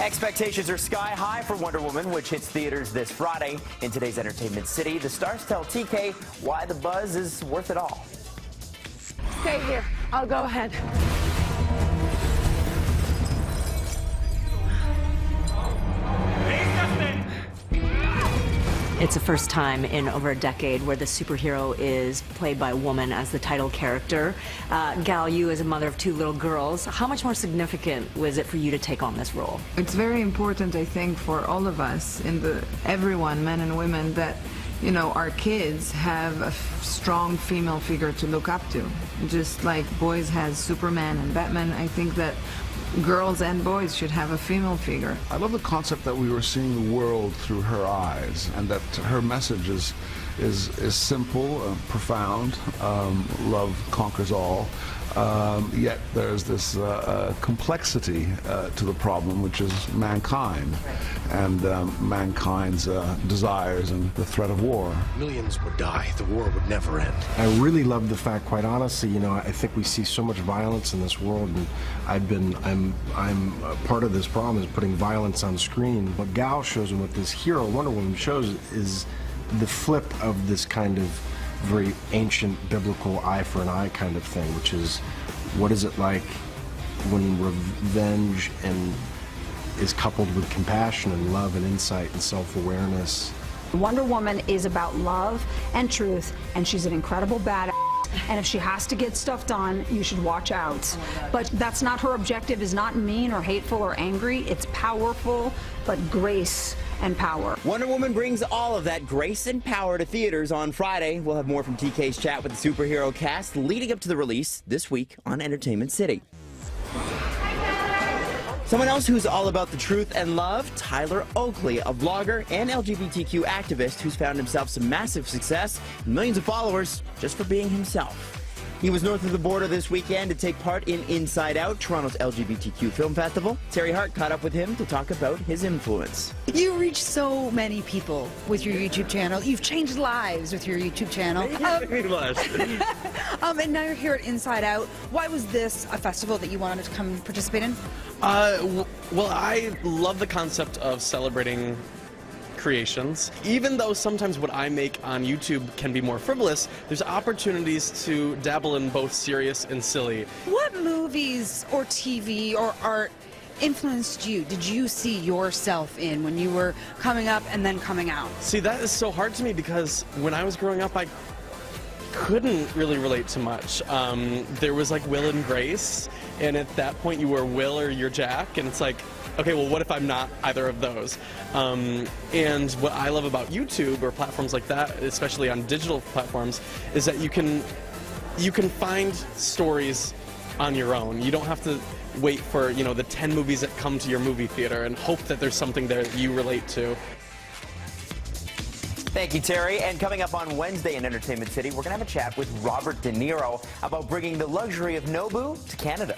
Expectations are sky high for Wonder Woman, which hits theaters this Friday. In today's Entertainment City, the stars tell TK why the buzz is worth it all. Stay here. I'll go ahead. It's the first time in over a decade where the superhero is played by a woman as the title character. Gal, you as a mother of two little girls, how much more significant was it for you to take on this role? It's very important, I think, for all of us, everyone, men and women, that, you know, our kids have a strong female figure to look up to. Just like boys has Superman and Batman, I think that girls and boys should have a female figure. I love the concept that we were seeing the world through her eyes, and that her message is simple, profound. Love conquers all. Yet there's this complexity to the problem, which is mankind, and mankind's desires and the threat of war. Millions would die. The war would never end. I really love the fact, quite honestly, you know, I think we see so much violence in this world, and I'm part of this problem is putting violence on screen. What Gal shows and what this hero, Wonder Woman, shows is the flip of this kind of very ancient biblical eye for an eye kind of thing, which is, what is it like when revenge is coupled with compassion and love and insight and self-awareness. Wonder Woman is about love and truth, and she's an incredible badass. And if she has to get stuff done, you should watch out. But that's not her objective, is not mean or hateful or angry. It's powerful, but grace and power. Wonder Woman brings all of that grace and power to theaters on Friday. We'll have more from TK's chat with the superhero cast leading up to the release this week on Entertainment City. Someone else who's all about the truth and love, Tyler Oakley, a vlogger and LGBTQ activist who's found himself some massive success and millions of followers just for being himself. He was north of the border this weekend to take part in Inside Out, Toronto's LGBTQ film festival. Terry Hart caught up with him to talk about his influence. You reach so many people with your YouTube channel. You've changed lives with your YouTube channel. And now you're here at Inside Out. Why was this a festival that you wanted to come participate in? Well, I love the concept of celebrating creations. Even though sometimes what I make on YouTube can be more frivolous, there's opportunities to dabble in both serious and silly. What movies or TV or art influenced you? Did you see yourself in when you were coming up and then coming out? See, that is so hard to me because when I was growing up, I couldn't really relate to much. There was like Will and Grace, and at that point you were Will or you're Jack, and it's like, okay, well, what if I'm not either of those? And what I love about YouTube or platforms like that, especially on digital platforms, is that you can find stories on your own. You don't have to wait for, you know, the 10 movies that come to your movie theater and hope that there's something there that you relate to. Thank you, Terry. And coming up on Wednesday in Entertainment City, we're going to have a chat with Robert De Niro about bringing the luxury of Nobu to Canada.